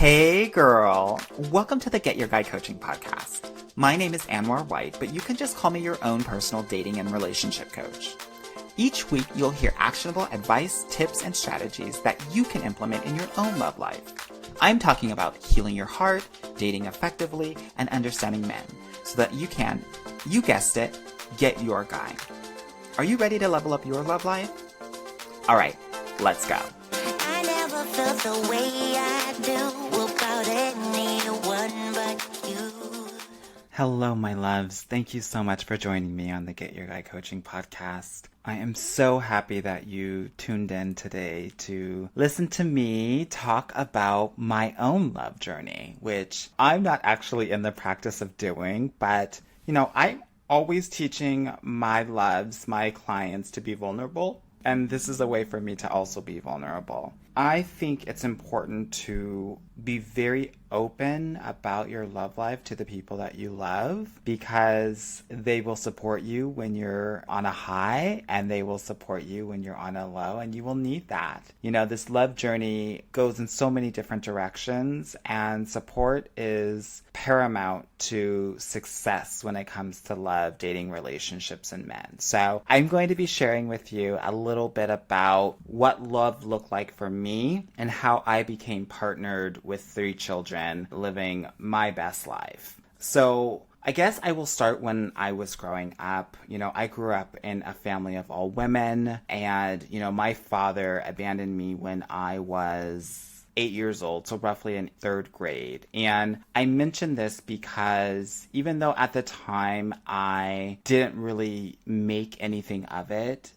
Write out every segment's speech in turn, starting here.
Hey girl, welcome to the Get Your Guy Coaching podcast. My name is Anwar White, but you can just call me your own personal dating and relationship coach. Each week, you'll hear actionable advice, tips, and strategies that you can implement in your own love life. I'm talking about healing your heart, dating effectively, and understanding men so that you can, you guessed it, get your guy. Are you ready to level up your love life? All right, let's go. I never felt the way I do about anyone but you. Hello, my loves. Thank you so much for joining me on the Get Your Guy Coaching podcast. I am so happy that you tuned in today to listen to me talk about my own love journey, which I'm not actually in the practice of doing, but I'm always teaching my loves, my clients to be vulnerable. And this is a way for me to also be vulnerable. I think it's important to be very open about your love life to the people that you love because they will support you when you're on a high and they will support you when you're on a low, and you will need that. This love journey goes in so many different directions, and support is paramount to success when it comes to love, dating, relationships, and men. So I'm going to be sharing with you a little bit about what love looked like for me and how I became partnered with 3 children living my best life. So I guess I will start when I was growing up. I grew up in a family of all women, and, my father abandoned me when I was 8 years old, so roughly in 3rd grade. And I mention this because even though at the time I didn't really make anything of it,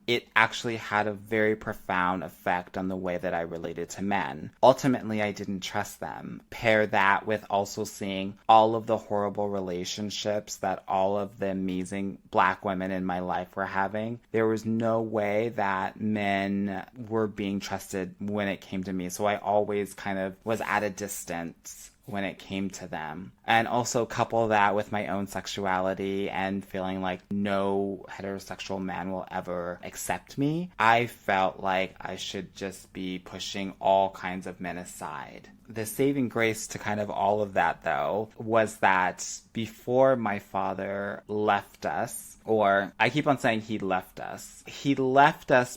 it actually had a very profound effect on the way that I related to men. Ultimately, I didn't trust them. Pair that with also seeing all of the horrible relationships that all of the amazing Black women in my life were having. There was no way that men were being trusted when it came to me. So I always kind of was at a distance when it came to them. And also couple that with my own sexuality and feeling like no heterosexual man will ever accept me. I felt like I should just be pushing all kinds of men aside. The saving grace to kind of all of that, though, was that before my father left us, or I keep on saying he left us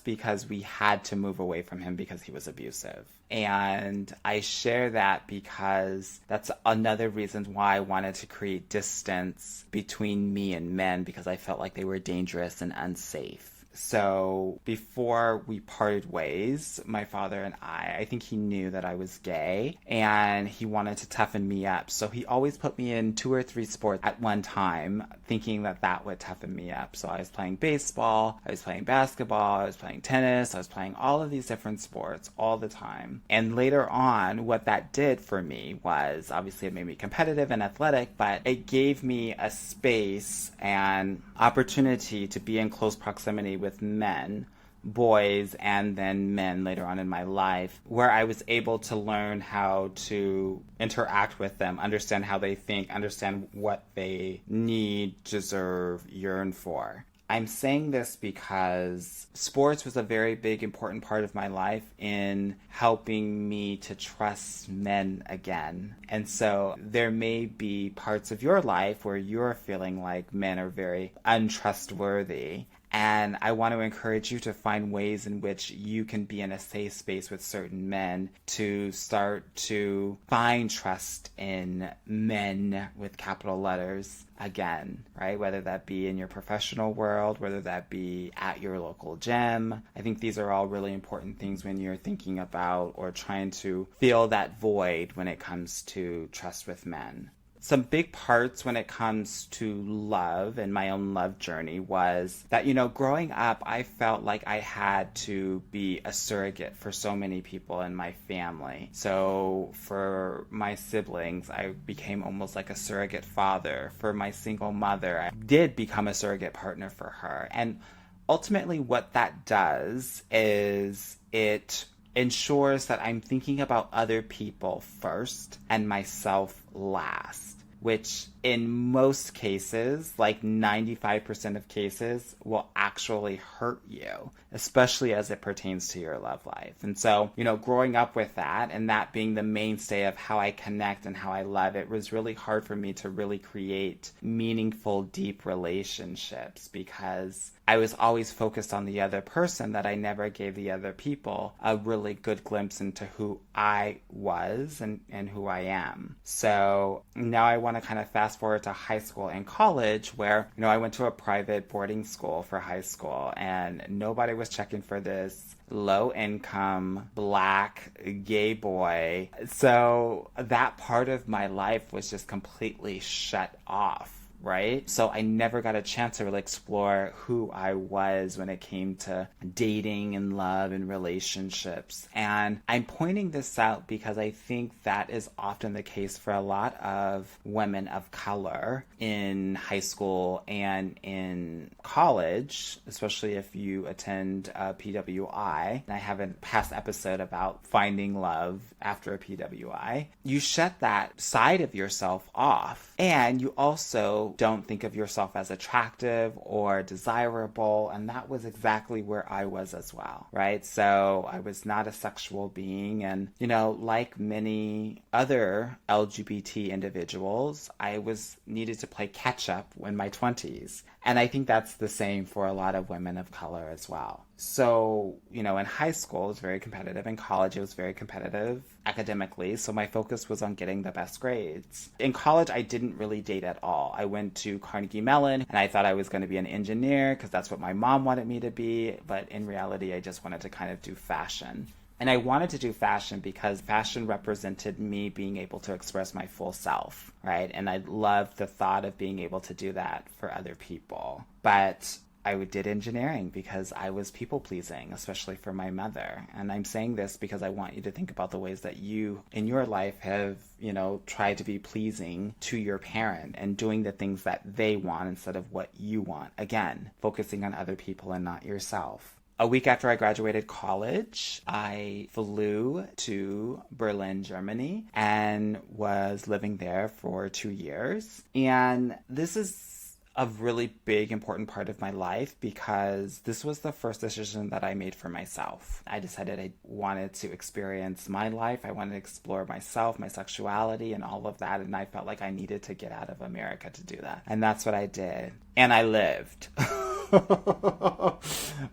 because we had to move away from him because he was abusive. And I share that because that's another reason why I wanted to create distance between me and men, because I felt like they were dangerous and unsafe. So before we parted ways, my father and I think he knew that I was gay and he wanted to toughen me up. So he always put me in 2 or 3 sports at one time, thinking that that would toughen me up. So I was playing baseball, I was playing basketball, I was playing tennis, I was playing all of these different sports all the time. And later on, what that did for me was, obviously it made me competitive and athletic, but it gave me a space and opportunity to be in close proximity with men, boys, and then men later on in my life, where I was able to learn how to interact with them, understand how they think, understand what they need, deserve, yearn for. I'm saying this because sports was a very big, important part of my life in helping me to trust men again. And so there may be parts of your life where you're feeling like men are very untrustworthy. And I want to encourage you to find ways in which you can be in a safe space with certain men to start to find trust in men with capital letters again, right? Whether that be in your professional world, whether that be at your local gym. I think these are all really important things when you're thinking about or trying to fill that void when it comes to trust with men. Some big parts when it comes to love and my own love journey was that, growing up, I felt like I had to be a surrogate for so many people in my family. So for my siblings, I became almost like a surrogate father. For my single mother, I did become a surrogate partner for her. And ultimately what that does is it ensures that I'm thinking about other people first and myself last. which in most cases, like 95% of cases, will actually hurt you, especially as it pertains to your love life. And so, growing up with that and that being the mainstay of how I connect and how I love, it was really hard for me to really create meaningful, deep relationships because I was always focused on the other person, that I never gave the other people a really good glimpse into who I was and who I am. So now I want to kind of fast forward to high school and college where, I went to a private boarding school for high school and nobody was checking for this low income, black, gay boy. So that part of my life was just completely shut off. Right? So I never got a chance to really explore who I was when it came to dating and love and relationships. And I'm pointing this out because I think that is often the case for a lot of women of color in high school and in college, especially if you attend PWI. And I have a past episode about finding love after a PWI. You shut that side of yourself off, and you also don't think of yourself as attractive or desirable, and that was exactly where I was as well, right? So I was not a sexual being, and like many other LGBT individuals, I needed to play catch up in my 20s, and I think that's the same for a lot of women of color as well. So, in high school, it was very competitive. In college, it was very competitive academically. So my focus was on getting the best grades. In college, I didn't really date at all. I went to Carnegie Mellon and I thought I was going to be an engineer because that's what my mom wanted me to be. But in reality, I just wanted to kind of do fashion. And I wanted to do fashion because fashion represented me being able to express my full self, right? And I loved the thought of being able to do that for other people. But I did engineering because I was people pleasing, especially for my mother. And I'm saying this because I want you to think about the ways that you in your life have, tried to be pleasing to your parent and doing the things that they want instead of what you want. Again, focusing on other people and not yourself. A week after I graduated college, I flew to Berlin, Germany, and was living there for 2 years. And this is a really big, important part of my life because this was the first decision that I made for myself. I decided I wanted to experience my life. I wanted to explore myself, my sexuality, and all of that. And I felt like I needed to get out of America to do that. And that's what I did. And I lived.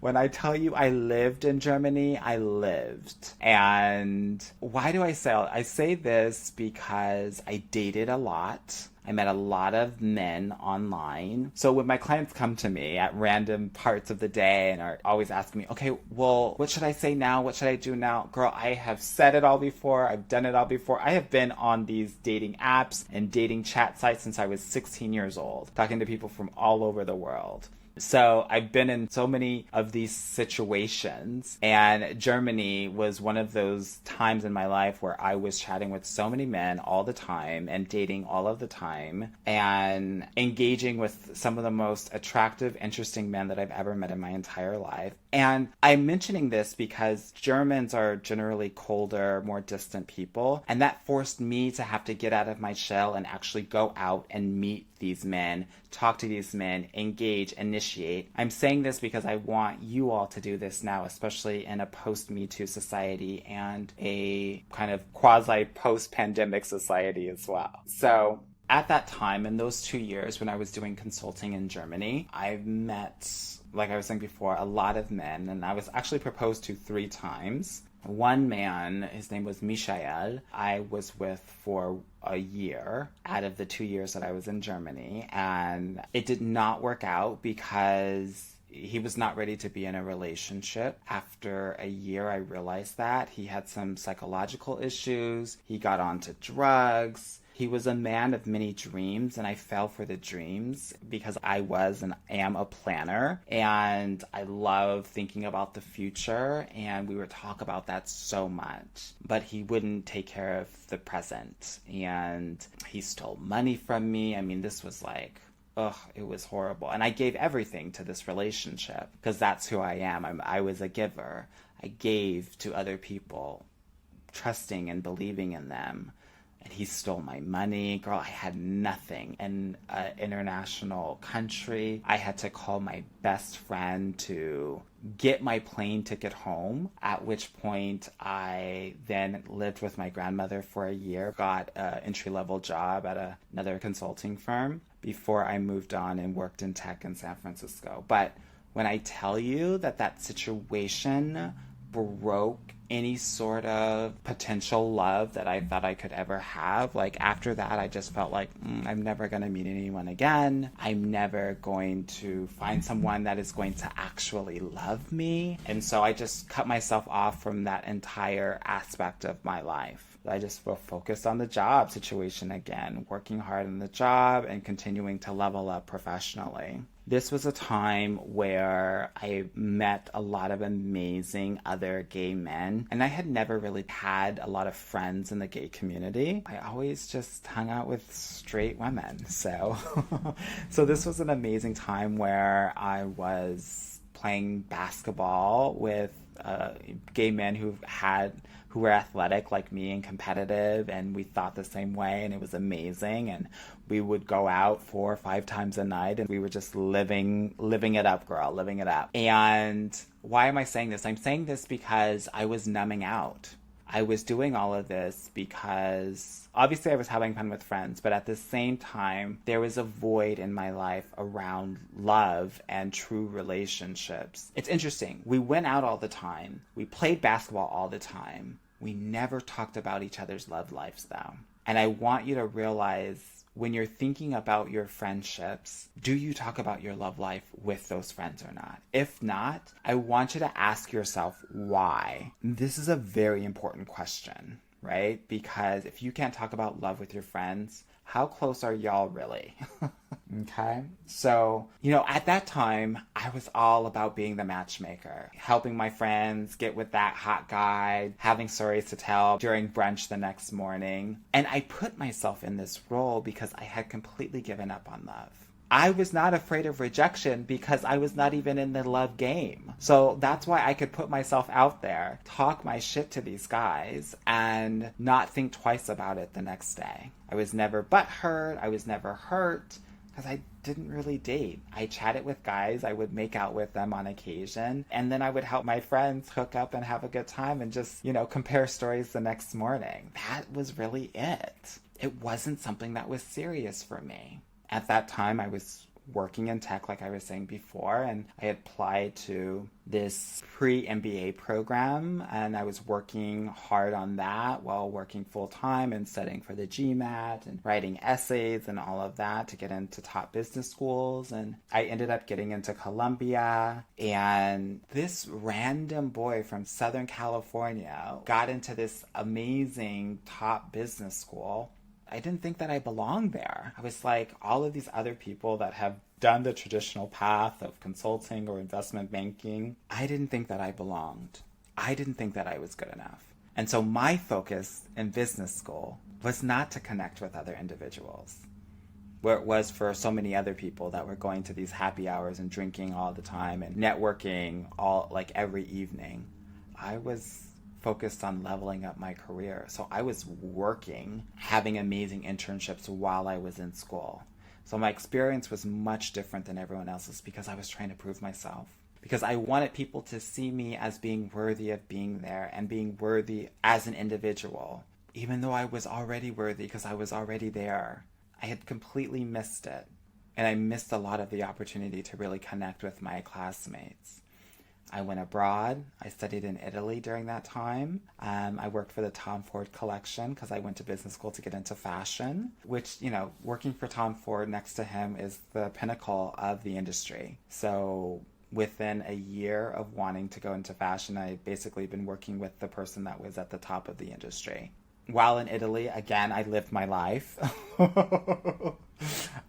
When I tell you I lived in Germany, I lived. And why do I say I say this because I dated a lot. I met a lot of men online. So when my clients come to me at random parts of the day and are always asking me, okay, well, what should I say now? What should I do now? Girl, I have said it all before. I've done it all before. I have been on these dating apps and dating chat sites since I was 16 years old, talking to people from all over the world. So I've been in so many of these situations, and Germany was one of those times in my life where I was chatting with so many men all the time and dating all of the time and engaging with some of the most attractive, interesting men that I've ever met in my entire life. And I'm mentioning this because Germans are generally colder, more distant people, and that forced me to have to get out of my shell and actually go out and meet these men, talk to these men, engage, initiate. I'm saying this because I want you all to do this now, especially in a post-Me Too society and a kind of quasi-post-pandemic society as well. So at that time, in those 2 years when I was doing consulting in Germany, I met, like I was saying before, a lot of men, and I was actually proposed to 3 times. One man, his name was Michael, I was with for a year out of the 2 years that I was in Germany, and it did not work out because he was not ready to be in a relationship. After a year, I realized that he had some psychological issues. He got onto drugs. He was a man of many dreams, and I fell for the dreams because I was and am a planner, and I love thinking about the future, and we would talk about that so much. But he wouldn't take care of the present, and he stole money from me. I mean, this was like, it was horrible. And I gave everything to this relationship because that's who I am. I was a giver. I gave to other people, trusting and believing in them. and he stole my money. Girl, I had nothing in an international country. I had to call my best friend to get my plane ticket home, at which point I then lived with my grandmother for a year, got an entry-level job at another consulting firm before I moved on and worked in tech in San Francisco. But when I tell you that situation broke any sort of potential love that I thought I could ever have, like after that, I just felt like I'm never going to meet anyone again. I'm never going to find someone that is going to actually love me. And so I just cut myself off from that entire aspect of my life. I just focused on the job situation again, working hard on the job and continuing to level up professionally. This was a time where I met a lot of amazing other gay men, and I had never really had a lot of friends in the gay community. I always just hung out with straight women. So this was an amazing time where I was playing basketball with gay men who were athletic like me and competitive, and we thought the same way, and it was amazing. And we would go out 4 or 5 times a night, and we were just living it up, girl, living it up. And why am I saying this? I'm saying this because I was numbing out. I was doing all of this because obviously I was having fun with friends, but at the same time, there was a void in my life around love and true relationships. It's interesting. We went out all the time. We played basketball all the time. We never talked about each other's love lives, though. And I want you to realize, when you're thinking about your friendships, do you talk about your love life with those friends or not? If not, I want you to ask yourself why. This is a very important question, right? Because if you can't talk about love with your friends, how close are y'all really? Okay? So, at that time, I was all about being the matchmaker, helping my friends get with that hot guy, having stories to tell during brunch the next morning. And I put myself in this role because I had completely given up on love. I was not afraid of rejection because I was not even in the love game. So that's why I could put myself out there, talk my shit to these guys, and not think twice about it the next day. I was never butthurt. I was never hurt because I didn't really date. I chatted with guys. I would make out with them on occasion. And then I would help my friends hook up and have a good time and just, compare stories the next morning. That was really it. It wasn't something that was serious for me. At that time, I was working in tech, like I was saying before, and I applied to this pre-MBA program, and I was working hard on that while working full-time and studying for the GMAT and writing essays and all of that to get into top business schools. And I ended up getting into Columbia, and this random boy from Southern California got into this amazing top business school. I didn't think that I belonged there. I was like, all of these other people that have done the traditional path of consulting or investment banking, I didn't think that I belonged. I didn't think that I was good enough. And so my focus in business school was not to connect with other individuals, where it was for so many other people that were going to these happy hours and drinking all the time and networking every evening. I was focused on leveling up my career. So I was working, having amazing internships while I was in school. So my experience was much different than everyone else's because I was trying to prove myself. Because I wanted people to see me as being worthy of being there and being worthy as an individual. Even though I was already worthy because I was already there. I had completely missed it. And I missed a lot of the opportunity to really connect with my classmates. I went abroad. I studied in Italy during that time. I worked for the Tom Ford collection because I went to business school to get into fashion, which, working for Tom Ford next to him is the pinnacle of the industry. So within a year of wanting to go into fashion, I basically been working with the person that was at the top of the industry. While in Italy, again, I lived my life.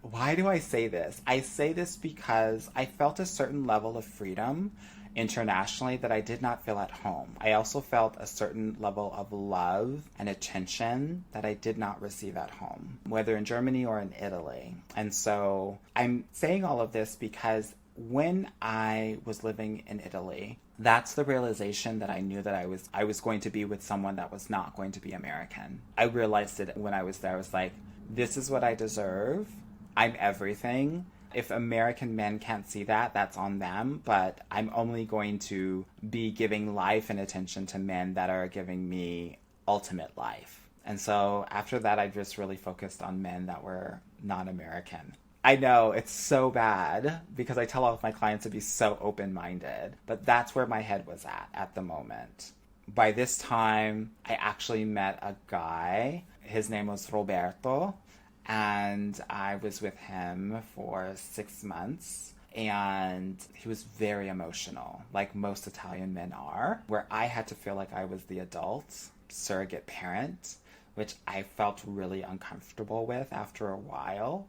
Why do I say this? I say this because I felt a certain level of freedom internationally that I did not feel at home. I also felt a certain level of love and attention that I did not receive at home, whether in Germany or in Italy. And so I'm saying all of this because when I was living in Italy, that's the realization that I knew that I was going to be with someone that was not going to be American. I realized it when I was there. I was like, this is what I deserve. I'm everything. If American men can't see that, that's on them. But I'm only going to be giving life and attention to men that are giving me ultimate life. And so after that, I just really focused on men that were not American. I know it's so bad because I tell all of my clients to be so open-minded, but that's where my head was at the moment. By this time, I actually met a guy. His name was Roberto, and I was with him for 6 months. And he was very emotional, like most Italian men are, where I had to feel like I was the adult surrogate parent, which I felt really uncomfortable with after a while.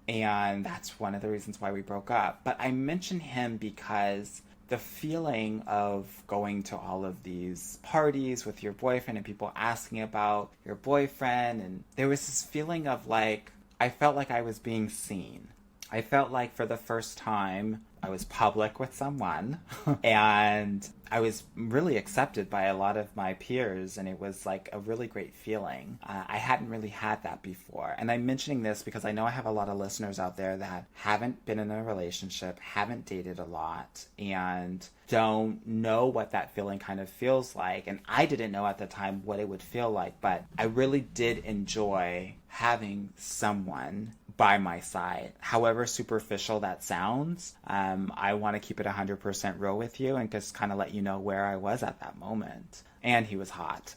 And that's one of the reasons why we broke up. But I mention him because the feeling of going to all of these parties with your boyfriend and people asking about your boyfriend, and there was this feeling of like, I felt like I was being seen. I felt like for the first time I was public with someone and I was really accepted by a lot of my peers, and it was like a really great feeling. I hadn't really had that before. And I'm mentioning this because I know I have a lot of listeners out there that haven't been in a relationship, haven't dated a lot, and don't know what that feeling kind of feels like. And I didn't know at the time what it would feel like, but I really did enjoy having someone by my side. However superficial that sounds, I want to keep it 100% real with you and just kind of let you know where I was at that moment. And he was hot.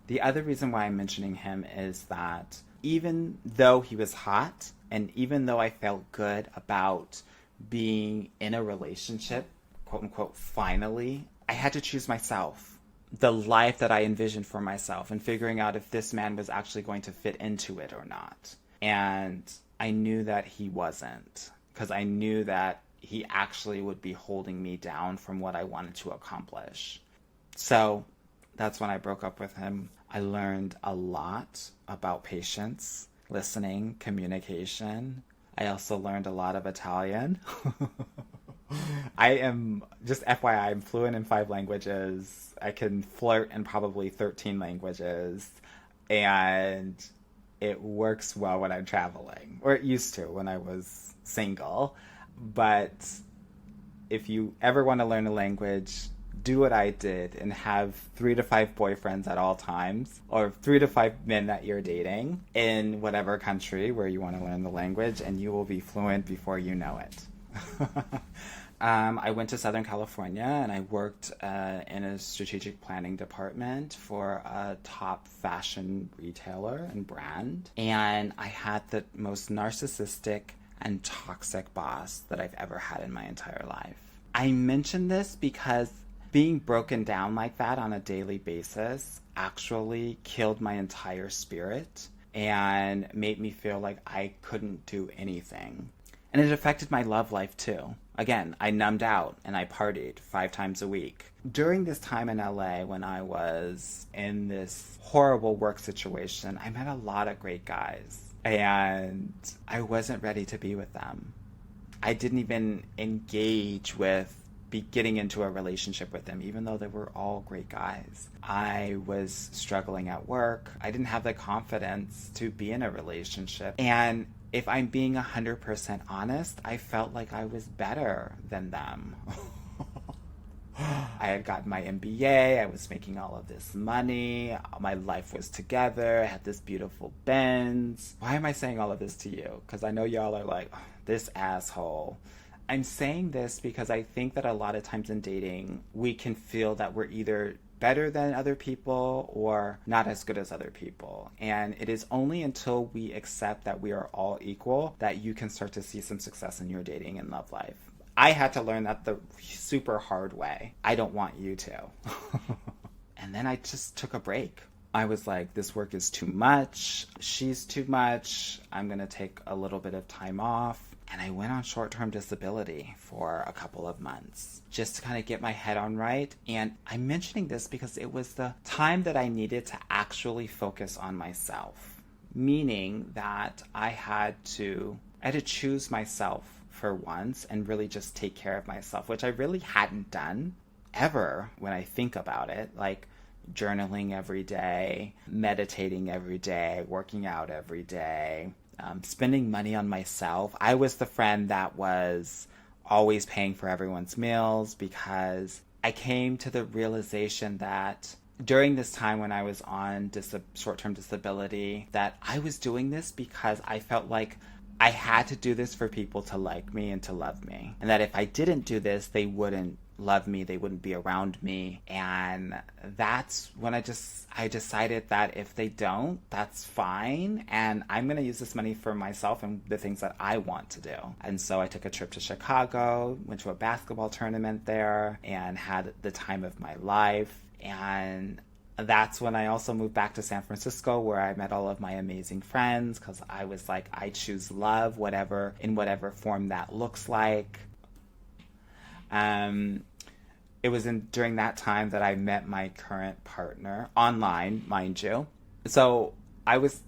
The other reason why I'm mentioning him is that even though he was hot, and even though I felt good about being in a relationship, quote unquote, finally, I had to choose myself. The life that I envisioned for myself, and figuring out if this man was actually going to fit into it or not. And I knew that he wasn't, because I knew that he actually would be holding me down from what I wanted to accomplish. So that's when I broke up with him. I learned a lot about patience, listening, communication. I also learned a lot of Italian. I am, just FYI, I'm fluent in 5 languages. I can flirt in probably 13 languages. And it works well when I'm traveling. Or it used to when I was single. But if you ever want to learn a language, do what I did and have 3 to 5 boyfriends at all times, or 3 to 5 men that you're dating in whatever country where you want to learn the language, and you will be fluent before you know it. I went to Southern California and I worked in a strategic planning department for a top fashion retailer and brand. And I had the most narcissistic and toxic boss that I've ever had in my entire life. I mention this because being broken down like that on a daily basis actually killed my entire spirit and made me feel like I couldn't do anything. And it affected my love life too. Again, I numbed out and I partied 5 times a week. During this time in LA, when I was in this horrible work situation, I met a lot of great guys. And I wasn't ready to be with them. I didn't even engage with getting into a relationship with them, even though they were all great guys. I was struggling at work. I didn't have the confidence to be in a relationship. And if I'm being 100% honest, I felt like I was better than them. I had gotten my MBA, I was making all of this money, my life was together, I had this beautiful Benz. Why am I saying all of this to you? Because I know y'all are like, oh, this asshole. I'm saying this because I think that a lot of times in dating, we can feel that we're either better than other people or not as good as other people. And it is only until we accept that we are all equal that you can start to see some success in your dating and love life. I had to learn that the super hard way. I don't want you to. And then I just took a break. I was like, this work is too much. She's too much. I'm going to take a little bit of time off. And I went on short-term disability for a couple of months just to kind of get my head on right. And I'm mentioning this because it was the time that I needed to actually focus on myself. Meaning that I had to choose myself for once and really just take care of myself, which I really hadn't done ever when I think about it. Like journaling every day, meditating every day, working out every day, spending money on myself. I was the friend that was always paying for everyone's meals because I came to the realization that during this time when I was on short-term disability, that I was doing this because I felt like I had to do this for people to like me and to love me. And that if I didn't do this, they wouldn't love me, they wouldn't be around me. And that's when I decided that if they don't, that's fine. And I'm going to use this money for myself and the things that I want to do. And so I took a trip to Chicago, went to a basketball tournament there, and had the time of my life. And that's when I also moved back to San Francisco, where I met all of my amazing friends, because I was like, I choose love, in whatever form that looks like. It was during that time that I met my current partner, online, mind you. So I was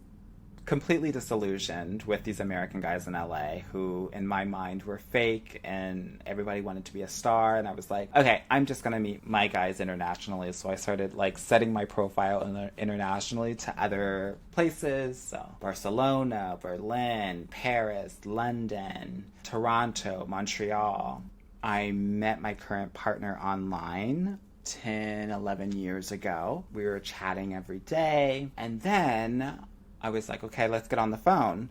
completely disillusioned with these American guys in LA who, in my mind, were fake and everybody wanted to be a star. And I was like, okay, I'm just going to meet my guys internationally. So I started like setting my profile internationally to other places. So Barcelona, Berlin, Paris, London, Toronto, Montreal. I met my current partner online 10, 11 years ago. We were chatting every day. And then I was like, okay, let's get on the phone.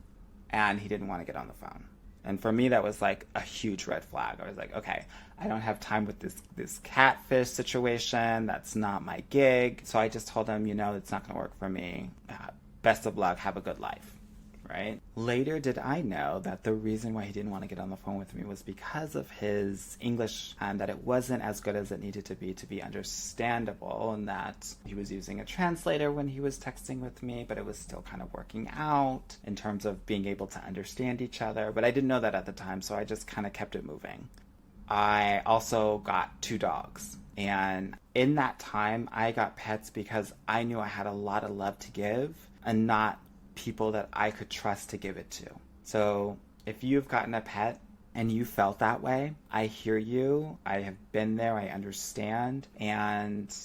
And he didn't want to get on the phone. And for me, that was like a huge red flag. I was like, okay, I don't have time with this catfish situation. That's not my gig. So I just told him, it's not going to work for me. Best of luck. Have a good life. Right? Later did I know that the reason why he didn't want to get on the phone with me was because of his English, and that it wasn't as good as it needed to be understandable, and that he was using a translator when he was texting with me, but it was still kind of working out in terms of being able to understand each other. But I didn't know that at the time, so I just kind of kept it moving. I also got 2 dogs. And in that time, I got pets because I knew I had a lot of love to give and not people that I could trust to give it to. So if you've gotten a pet and you felt that way, I hear you. I have been there. I understand. And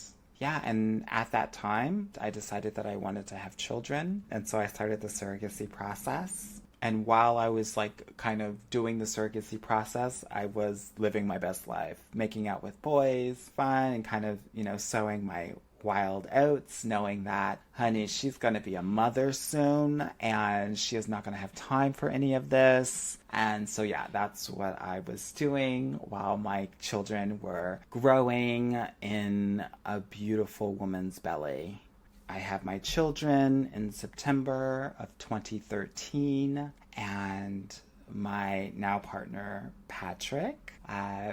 yeah, and at that time, I decided that I wanted to have children. And so I started the surrogacy process. And while I was like kind of doing the surrogacy process, I was living my best life, making out with boys, fun, and kind of, sowing my wild oats, knowing that, honey, she's going to be a mother soon and she is not going to have time for any of this. And so, yeah, that's what I was doing while my children were growing in a beautiful woman's belly. I had my children in September of 2013, and my now partner, Patrick,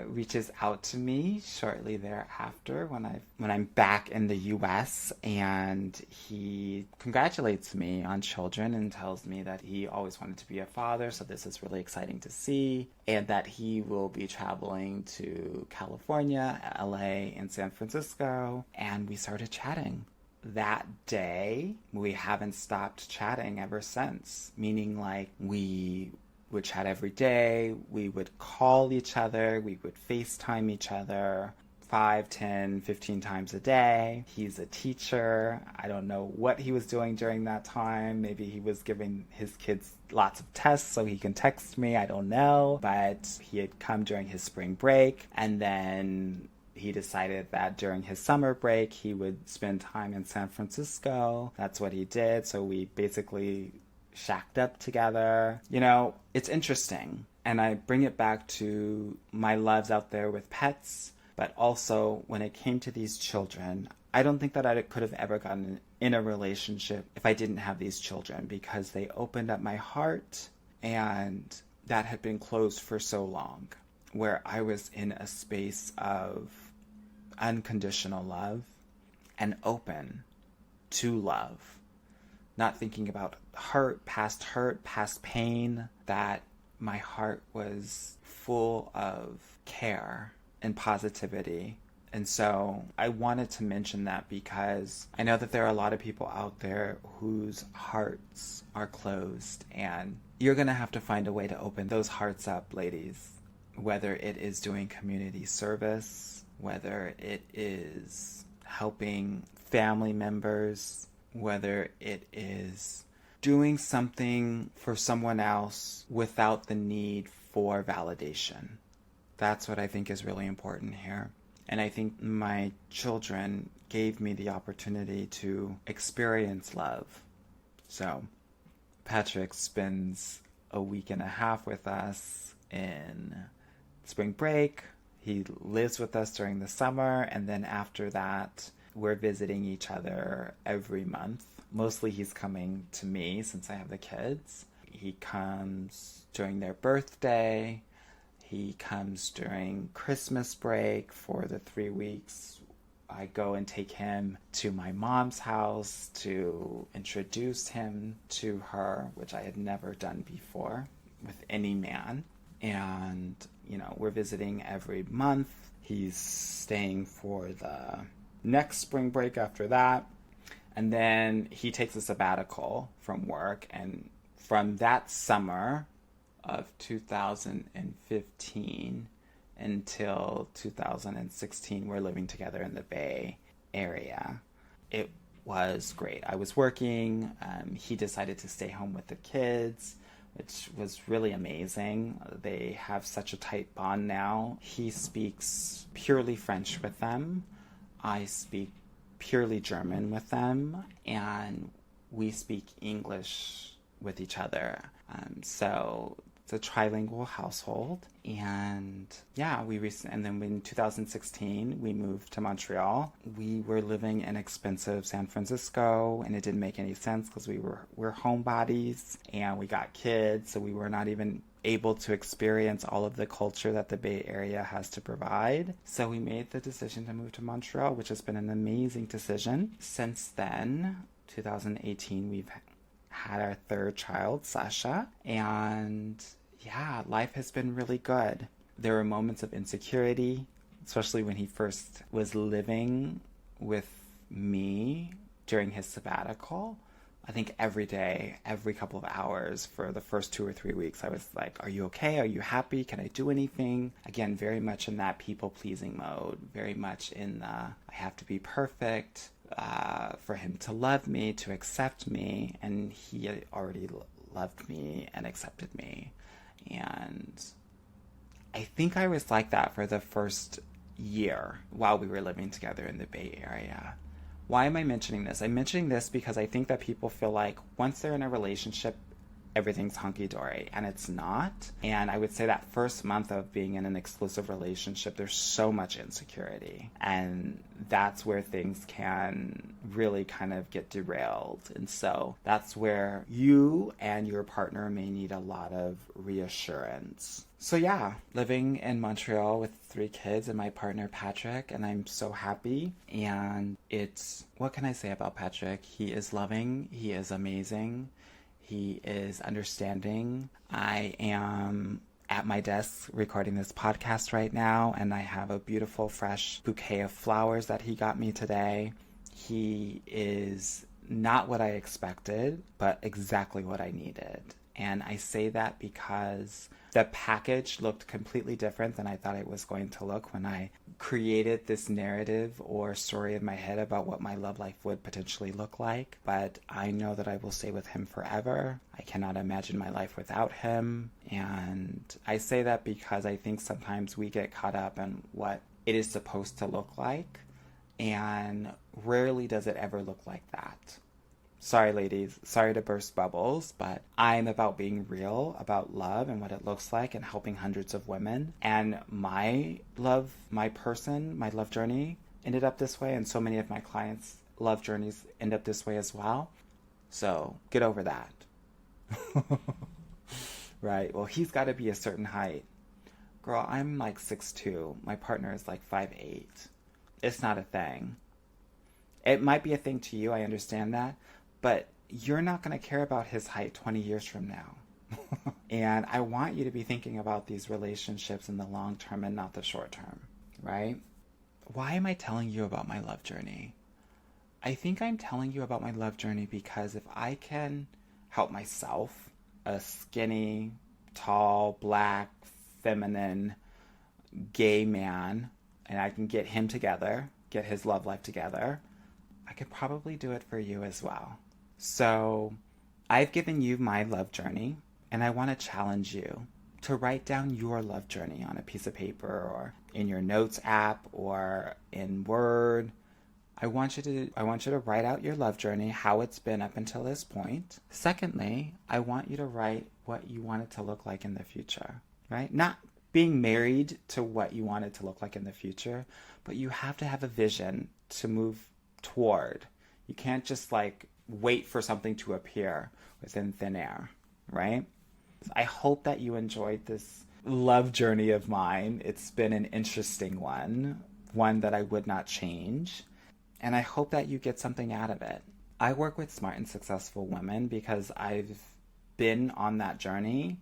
reaches out to me shortly thereafter when I'm back in the U.S., and he congratulates me on children and tells me that he always wanted to be a father, so this is really exciting to see, and that he will be traveling to California, LA, and San Francisco, and we started chatting. That day, we haven't stopped chatting ever since, meaning like we would chat every day, we would call each other, we would FaceTime each other 5, 10, 15 times a day. He's a teacher. I don't know what he was doing during that time. Maybe he was giving his kids lots of tests so he can text me. I don't know. But he had come during his spring break, and then he decided that during his summer break, he would spend time in San Francisco. That's what he did. So we basically shacked up together. It's interesting. And I bring it back to my loves out there with pets, but also when it came to these children, I don't think that I could have ever gotten in a relationship if I didn't have these children, because they opened up my heart, and that had been closed for so long, where I was in a space of unconditional love and open to love, not thinking about hurt, past pain, that my heart was full of care and positivity And so I wanted to mention that because I know that there are a lot of people out there whose hearts are closed, and you're going to have to find a way to open those hearts up, ladies. Whether it is doing community service, whether it is helping family members, whether it is doing something for someone else without the need for validation. That's what I think is really important here. And I think my children gave me the opportunity to experience love. So Patrick spends a week and a half with us in spring break. He lives with us during the summer, and then after that, we're visiting each other every month. Mostly he's coming to me since I have the kids. He comes during their birthday. He comes during Christmas break for the 3 weeks. I go and take him to my mom's house to introduce him to her, which I had never done before with any man. And, we're visiting every month. He's staying for the next spring break after that. And then he takes a sabbatical from work. And from that summer of 2015 until 2016, we're living together in the Bay Area. It was great. I was working. He decided to stay home with the kids, which was really amazing. They have such a tight bond now. He speaks purely French with them. I speak purely German with them. And we speak English with each other. So it's a trilingual household. And yeah, and then in 2016, we moved to Montreal. We were living in expensive San Francisco, and it didn't make any sense because we're homebodies and we got kids, so we were not even able to experience all of the culture that the Bay Area has to provide. So we made the decision to move to Montreal, which has been an amazing decision. Since then, 2018, we've had our third child, Sasha, and yeah, life has been really good. There were moments of insecurity, especially when he first was living with me during his sabbatical. I think every day, every couple of hours for the first 2 or 3 weeks, I was like, are you okay? Are you happy? Can I do anything? Again, very much in that people-pleasing mode, very much in the I have to be perfect for him to love me, to accept me, and he already loved me and accepted me. And I think I was like that for the first year while we were living together in the Bay Area. Why am I mentioning this? I'm mentioning this because I think that people feel like once they're in a relationship, everything's hunky-dory, and it's not. And I would say that first month of being in an exclusive relationship, there's so much insecurity, and that's where things can really kind of get derailed. And so that's where you and your partner may need a lot of reassurance. So yeah, living in Montreal with 3 kids and my partner Patrick, and I'm so happy. And what can I say about Patrick? He is loving, he is amazing. He is understanding. I am at my desk recording this podcast right now, and I have a beautiful, fresh bouquet of flowers that he got me today. He is not what I expected, but exactly what I needed. And I say that because the package looked completely different than I thought it was going to look when I created this narrative or story in my head about what my love life would potentially look like. But I know that I will stay with him forever. I cannot imagine my life without him. And I say that because I think sometimes we get caught up in what it is supposed to look like, and rarely does it ever look like that. Sorry, ladies. Sorry to burst bubbles, but I'm about being real about love and what it looks like and helping hundreds of women. And my love journey ended up this way, and so many of my clients' love journeys end up this way as well. So get over that. Right. Well, he's got to be a certain height. Girl, I'm like 6'2". My partner is like 5'8". It's not a thing. It might be a thing to you, I understand that. But you're not going to care about his height 20 years from now. And I want you to be thinking about these relationships in the long term and not the short term, right? why am I telling you about my love journey? I think I'm telling you about my love journey because if I can help myself, a skinny, tall, black, feminine, gay man, and I can get him together, get his love life together, I could probably do it for you as well. So I've given you my love journey, and I want to challenge you to write down your love journey on a piece of paper or in your notes app or in Word. I want you to write out your love journey, how it's been up until this point. Secondly, I want you to write what you want it to look like in the future, right? Not being married to what you want it to look like in the future, but you have to have a vision to move toward. You can't just like wait for something to appear within thin air, right? I hope that you enjoyed this love journey of mine. It's been an interesting one that I would not change. And I hope that you get something out of it. I work with smart and successful women because I've been on that journey.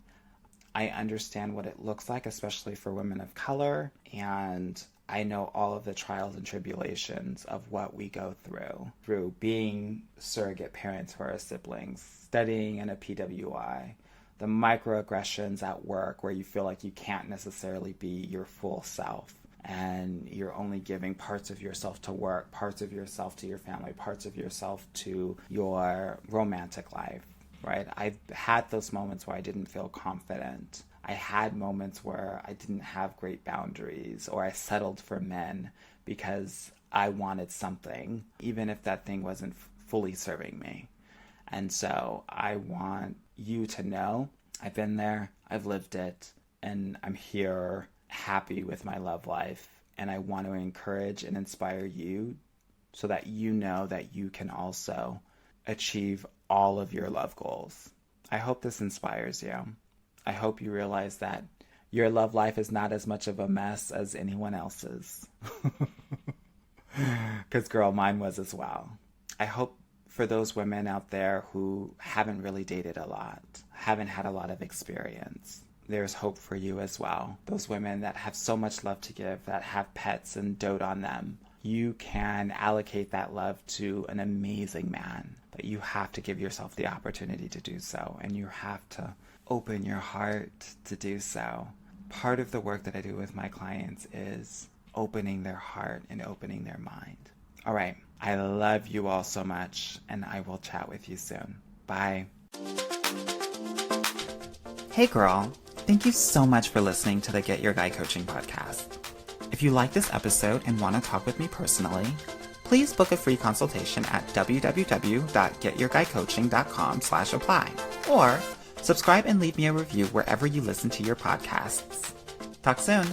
I understand what it looks like, especially for women of color. And I know all of the trials and tribulations of what we go through being surrogate parents for our siblings, studying in a PWI, the microaggressions at work where you feel like you can't necessarily be your full self. And you're only giving parts of yourself to work, parts of yourself to your family, parts of yourself to your romantic life, right? I've had those moments where I didn't feel confident. I had moments where I didn't have great boundaries, or I settled for men because I wanted something, even if that thing wasn't fully serving me. And so I want you to know I've been there, I've lived it, and I'm here happy with my love life, and I want to encourage and inspire you so that you know that you can also achieve all of your love goals. I hope this inspires you. I hope you realize that your love life is not as much of a mess as anyone else's. Because girl, mine was as well. I hope for those women out there who haven't really dated a lot, haven't had a lot of experience, there's hope for you as well. Those women that have so much love to give, that have pets and dote on them, you can allocate that love to an amazing man. But you have to give yourself the opportunity to do so, and you have to open your heart to do so. Part of the work that I do with my clients is opening their heart and opening their mind. All right, I love you all so much, and I will chat with you soon. Bye. Hey girl. Thank you so much for listening to the Get Your Guy Coaching podcast. If you like this episode and want to talk with me personally, please book a free consultation at www.getyourguycoaching.com/apply or subscribe and leave me a review wherever you listen to your podcasts. Talk soon.